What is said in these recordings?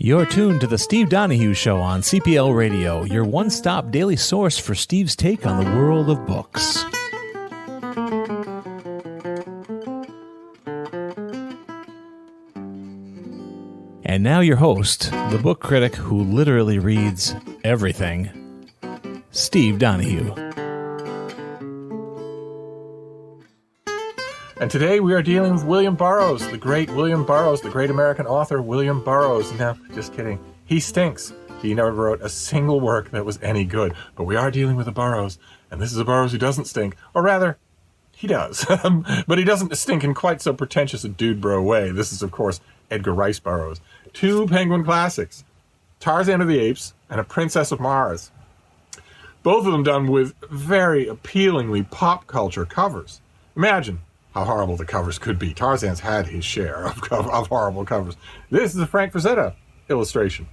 You're tuned to the Steve Donoghue Show on CPL Radio, your one-stop daily source for Steve's take on the world of books. And now your host, the book critic who literally reads everything, Steve Donoghue. And today we are dealing with William Burroughs, the great William Burroughs, the great American author William Burroughs. No, just kidding. He stinks. He never wrote a single work that was any good. But we are dealing with a Burroughs, and this is a Burroughs who doesn't stink. Or rather, he does. But he doesn't stink in quite so pretentious a dude bro way. This is, of course, Edgar Rice Burroughs. Two Penguin classics, Tarzan of the Apes and A Princess of Mars. Both of them done with very appealingly pop culture covers. Imagine how horrible the covers could be. Tarzan's had his share of horrible covers. This is a Frank Frazetta illustration.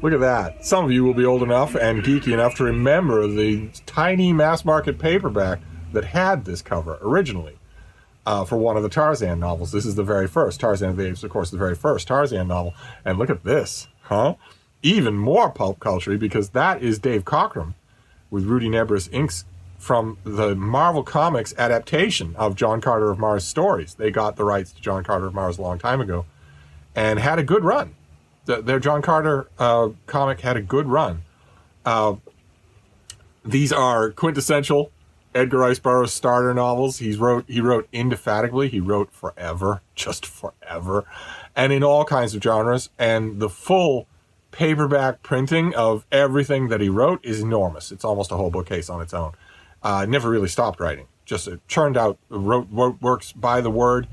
Look at that. Some of you will be old enough and geeky enough to remember the tiny mass-market paperback that had this cover originally for one of the Tarzan novels. This is the very first. Tarzan of the Apes, of course, the very first Tarzan novel. And look at this, huh? Even more pulp culture, because that is Dave Cockrum with Rudy Nebris inks from the Marvel Comics adaptation of John Carter of Mars stories. They got the rights to John Carter of Mars a long time ago and had a good run. Their John Carter comic had a good run. These are quintessential Edgar Rice Burroughs starter novels. He wrote indefatigably. He wrote forever, just forever, and in all kinds of genres. And the full paperback printing of everything that he wrote is enormous. It's almost a whole bookcase on its own. Never really stopped writing. Just churned out, wrote works by the word,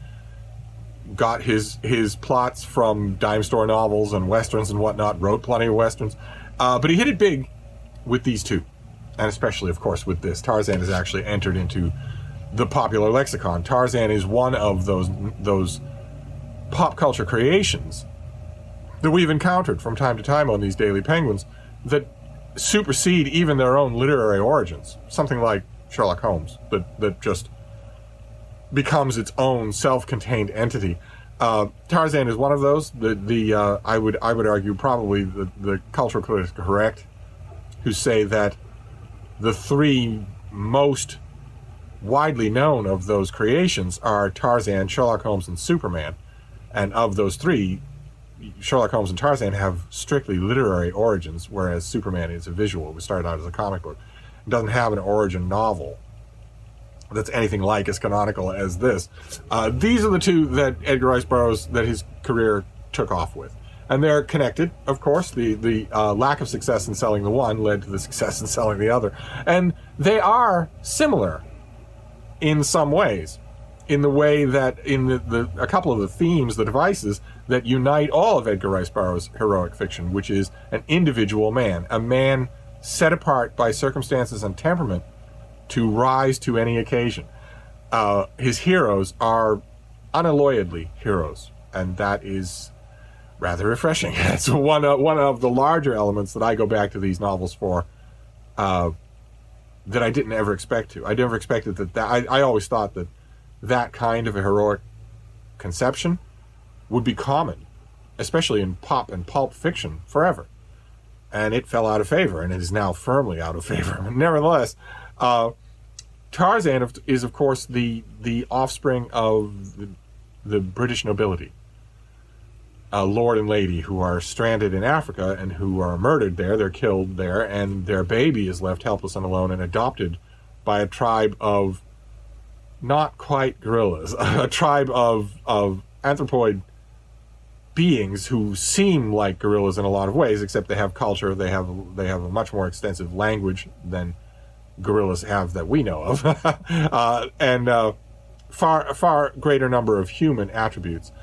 got his plots from dime store novels and westerns and whatnot, wrote plenty of westerns. But he hit it big with these two. And especially, of course, with this. Tarzan has actually entered into the popular lexicon. Tarzan is one of those pop culture creations that we've encountered from time to time on these Daily Penguins that supersede even their own literary origins. Something like Sherlock Holmes that just becomes its own self-contained entity. Tarzan is one of those. I would argue probably the cultural critics are correct who say that the three most widely known of those creations are Tarzan, Sherlock Holmes, and Superman. And of those three, Sherlock Holmes and Tarzan have strictly literary origins, whereas Superman is a visual. It started out as a comic book. It doesn't have an origin novel that's anything like as canonical as this. These are the two that Edgar Rice Burroughs, that his career took off with. And they're connected, of course. The lack of success in selling the one led to the success in selling the other. And they are similar in some ways, in the way that in a couple of the themes, the devices that unite all of Edgar Rice Burroughs' heroic fiction, which is an individual man, a man set apart by circumstances and temperament to rise to any occasion. His heroes are unalloyedly heroes, and that is rather refreshing. It's one of the larger elements that I go back to these novels for, that I didn't ever expect to. I never expected that I always thought that kind of a heroic conception would be common, especially in pop and pulp fiction, forever. And it fell out of favor, and it is now firmly out of favor. But nevertheless, Tarzan is, of course, the offspring of the British nobility, lord and lady who are stranded in Africa and who are murdered there. They're killed there, and their baby is left helpless and alone and adopted by a tribe of not quite gorillas, a tribe of anthropoid beings who seem like gorillas in a lot of ways, except they have culture. They have a much more extensive language than gorillas have that we know of, and far greater number of human attributes.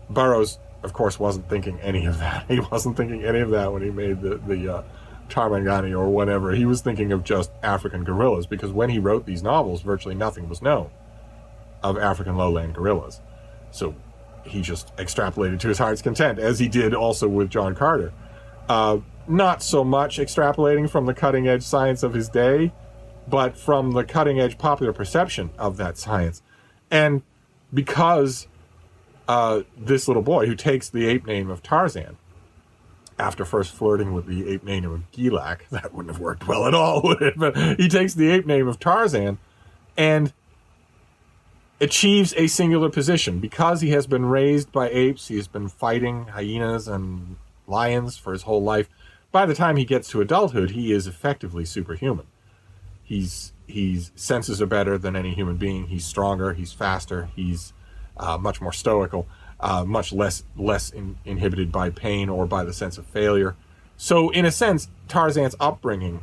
Burroughs, of course, wasn't thinking any of that. He wasn't thinking any of that when he made the Tarmangani or whatever. He was thinking of just African gorillas, because when he wrote these novels, virtually nothing was known of African lowland gorillas. So he just extrapolated to his heart's content, as he did also with John Carter. Not so much extrapolating from the cutting-edge science of his day, but from the cutting-edge popular perception of that science. And because this little boy, who takes the ape name of Tarzan, after first flirting with the ape name of Gilak. That wouldn't have worked well at all, would it? But he takes the ape name of Tarzan and achieves a singular position. Because he has been raised by apes, he has been fighting hyenas and lions for his whole life. By the time he gets to adulthood, he is effectively superhuman. His senses are better than any human being. He's stronger, he's faster, he's much more stoical, much less inhibited by pain or by the sense of failure. So in a sense, Tarzan's upbringing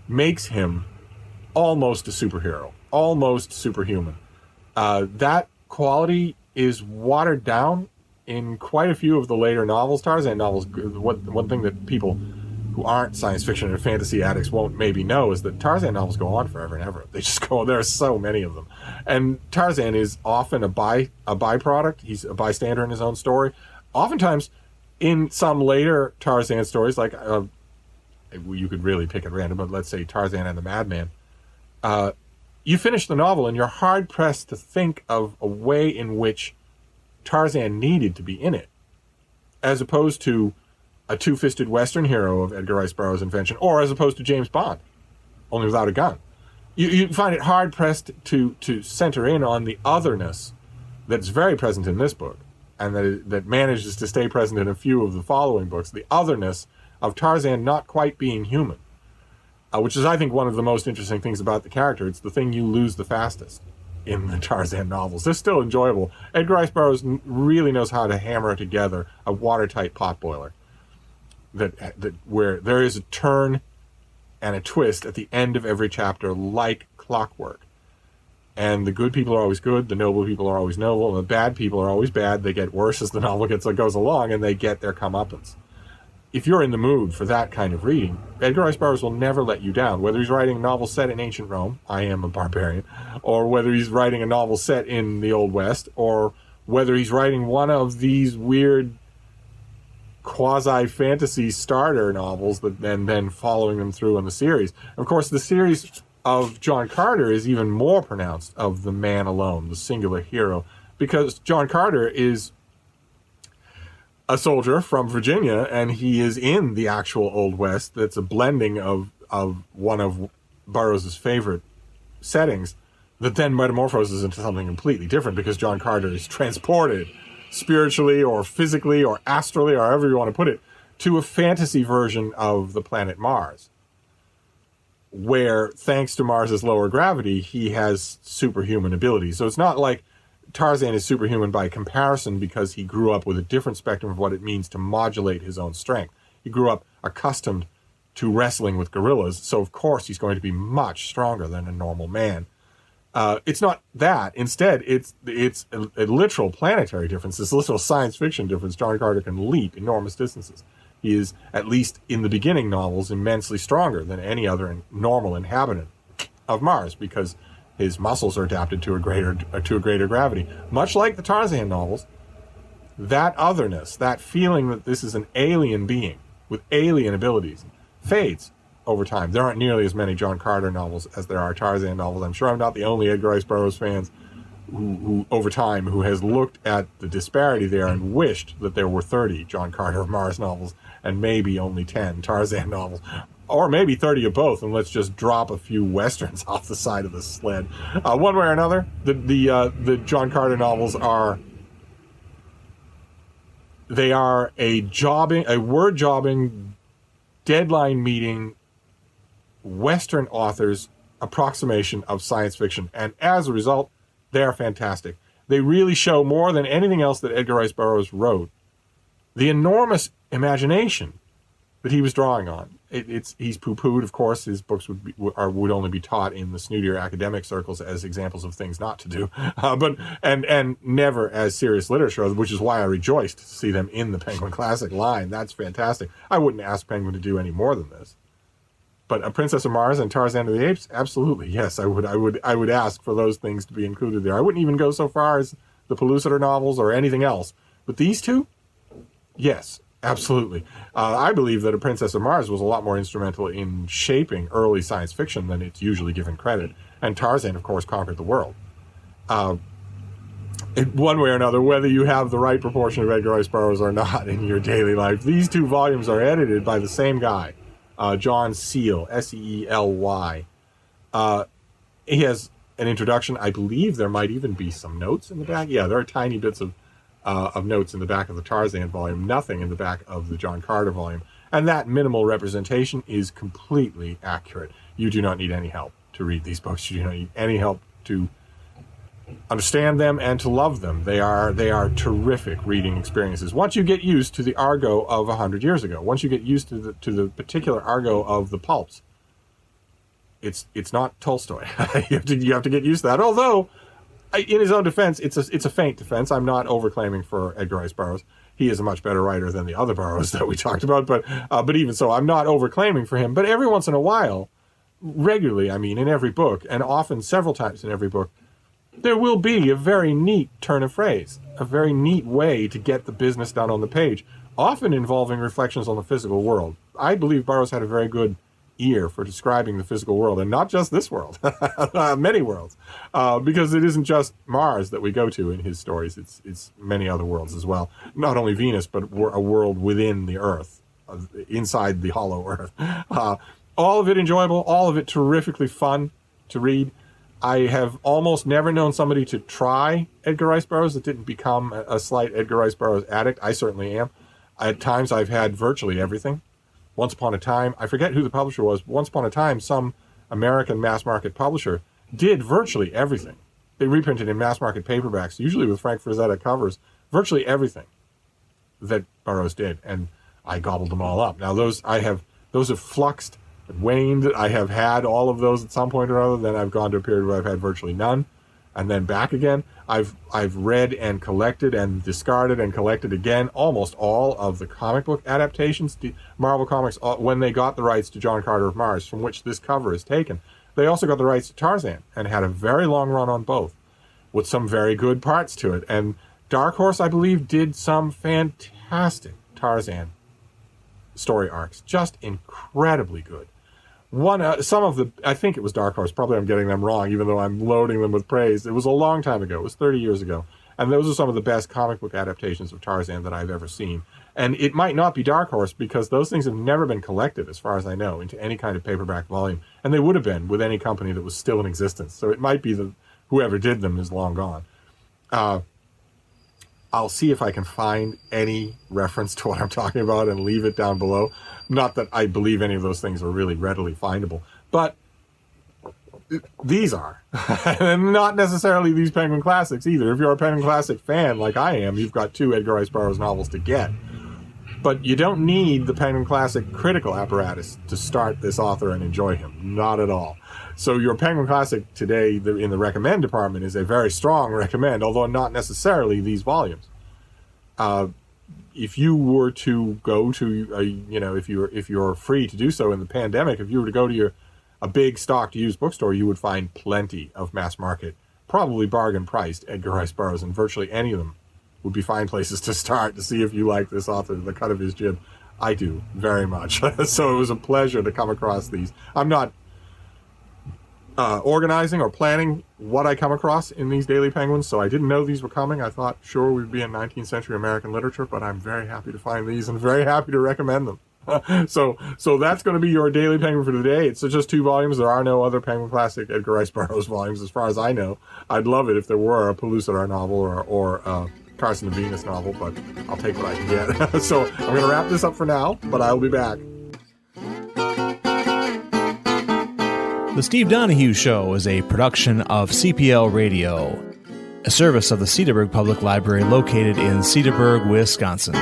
makes him almost a superhero, almost superhuman. That quality is watered down in quite a few of the later novels. Tarzan novels, one thing that people who aren't science fiction and fantasy addicts won't maybe know is that Tarzan novels go on forever and ever. They just go, there are so many of them. And Tarzan is often a byproduct. He's a bystander in his own story. Oftentimes, in some later Tarzan stories, like you could really pick at random, but let's say Tarzan and the Madman, you finish the novel and you're hard-pressed to think of a way in which Tarzan needed to be in it, as opposed to a two-fisted Western hero of Edgar Rice Burroughs' invention, or as opposed to James Bond, only without a gun. You find it hard-pressed to center in on the otherness that's very present in this book, and that manages to stay present in a few of the following books, the otherness of Tarzan not quite being human, which is, I think, one of the most interesting things about the character. It's the thing you lose the fastest in the Tarzan novels. They're still enjoyable. Edgar Rice Burroughs really knows how to hammer together a watertight potboiler. That where there is a turn and a twist at the end of every chapter, like clockwork. And the good people are always good, the noble people are always noble, and the bad people are always bad. They get worse as the novel goes along, and they get their comeuppance. If you're in the mood for that kind of reading, Edgar Rice Burroughs will never let you down. Whether he's writing a novel set in ancient Rome, I Am a Barbarian, or whether he's writing a novel set in the Old West, or whether he's writing one of these weird quasi-fantasy starter novels that then following them through in the series. Of course, the series of John Carter is even more pronounced of the man alone, the singular hero, because John Carter is a soldier from Virginia, and he is in the actual Old West. That's a blending of one of Burroughs' favorite settings that then metamorphoses into something completely different, because John Carter is transported spiritually or physically or astrally, or however you want to put it, to a fantasy version of the planet Mars, where, thanks to Mars's lower gravity, he has superhuman abilities. So it's not like Tarzan is superhuman by comparison because he grew up with a different spectrum of what it means to modulate his own strength. He grew up accustomed to wrestling with gorillas, so of course he's going to be much stronger than a normal man. It's not that. Instead, it's a literal planetary difference, this literal science fiction difference. John Carter can leap enormous distances. He is, at least in the beginning novels, immensely stronger than any other normal inhabitant of Mars, because his muscles are adapted to a greater gravity. Much like the Tarzan novels, that otherness, that feeling that this is an alien being with alien abilities, fades over time. There aren't nearly as many John Carter novels as there are Tarzan novels. I'm sure I'm not the only Edgar Rice Burroughs fans who over time, who has looked at the disparity there and wished that there were 30 John Carter of Mars novels and maybe only 10 Tarzan novels, or maybe 30 of both, and let's just drop a few westerns off the side of the sled. One way or another, the John Carter novels are a word jobbing, deadline meeting Western author's approximation of science fiction, and as a result, they are fantastic. They really show, more than anything else that Edgar Rice Burroughs wrote, the enormous imagination that he was drawing on. He's poo-pooed, of course. His books would only be taught in the snootier academic circles as examples of things not to do, but never as serious literature, which is why I rejoiced to see them in the Penguin Classic line. That's fantastic. I wouldn't ask Penguin to do any more than this. But A Princess of Mars and Tarzan of the Apes, absolutely, yes, I would ask for those things to be included there. I wouldn't even go so far as the Pellucidar novels or anything else. But these two, yes, absolutely. I believe that A Princess of Mars was a lot more instrumental in shaping early science fiction than it's usually given credit. And Tarzan, of course, conquered the world. one way or another, whether you have the right proportion of Edgar Rice Burroughs or not in your daily life. These two volumes are edited by the same guy, John Seely, Seely. He has an introduction. I believe there might even be some notes in the back. Yeah, there are tiny bits of notes in the back of the Tarzan volume, nothing in the back of the John Carter volume. And that minimal representation is completely accurate. You do not need any help to read these books. You do not need any help to understand them and to love them. They are terrific reading experiences. Once you get used to the argot of 100 years ago, once you get used to the particular argot of the pulps, it's not Tolstoy. you have to get used to that. Although, in his own defense, it's a faint defense. I'm not overclaiming for Edgar Rice Burroughs. He is a much better writer than the other Burroughs that we talked about. But even so, I'm not overclaiming for him. But every once in a while, regularly, I mean, in every book, and often several times in every book, there will be a very neat turn of phrase, a very neat way to get the business done on the page, often involving reflections on the physical world. I believe Burroughs had a very good ear for describing the physical world, and not just this world, many worlds, because it isn't just Mars that we go to in his stories. It's many other worlds as well. Not only Venus, but a world within the Earth, inside the hollow Earth. All of it enjoyable, all of it terrifically fun to read. I have almost never known somebody to try Edgar Rice Burroughs that didn't become a slight Edgar Rice Burroughs addict. I certainly am. At times I've had virtually everything. Once upon a time, I forget who the publisher was, but once upon a time, some American mass market publisher did virtually everything. They reprinted in mass market paperbacks, usually with Frank Frazetta covers, virtually everything that Burroughs did, and I gobbled them all up. Now those have fluxed, waned. I have had all of those at some point or other. Then I've gone to a period where I've had virtually none, and then back again. I've read and collected and discarded and collected again almost all of the comic book adaptations. Marvel Comics, when they got the rights to John Carter of Mars, from which this cover is taken, they also got the rights to Tarzan and had a very long run on both, with some very good parts to it. And Dark Horse, I believe, did some fantastic Tarzan story arcs, just incredibly good. I think it was Dark Horse, probably I'm getting them wrong, even though I'm loading them with praise. It was a long time ago, it was 30 years ago. And those are some of the best comic book adaptations of Tarzan that I've ever seen. And it might not be Dark Horse, because those things have never been collected, as far as I know, into any kind of paperback volume. And they would have been with any company that was still in existence. So it might be that whoever did them is long gone. I'll see if I can find any reference to what I'm talking about and leave it down below. Not that I believe any of those things are really readily findable, but these are. And not necessarily these Penguin Classics either. If you're a Penguin Classic fan like I am, you've got 2 Edgar Rice Burroughs novels to get. But you don't need the Penguin Classic critical apparatus to start this author and enjoy him. Not at all. So your Penguin Classic today in the recommend department is a very strong recommend, although not necessarily these volumes. If you were to go to, if you're free to do so in the pandemic, if you were to go to a big stocked used bookstore, you would find plenty of mass market, probably bargain priced Edgar Rice Burroughs, and virtually any of them would be fine places to start to see if you like this author, the cut of his jib. I do, very much. So it was a pleasure to come across these. I'm not organizing or planning what I come across in these Daily Penguins, so I didn't know these were coming. I thought, sure, we'd be in 19th century American literature, but I'm very happy to find these and very happy to recommend them. So that's going to be your Daily Penguin for today. It's just 2 volumes. There are no other Penguin Classic Edgar Rice Burroughs volumes, as far as I know. I'd love it if there were a Pellucidar novel or Carson of Venus novel, but I'll take what I can get. So I'm going to wrap this up for now, but I'll be back. The Steve Donoghue Show is a production of CPL Radio, a service of the Cedarburg Public Library located in Cedarburg, Wisconsin.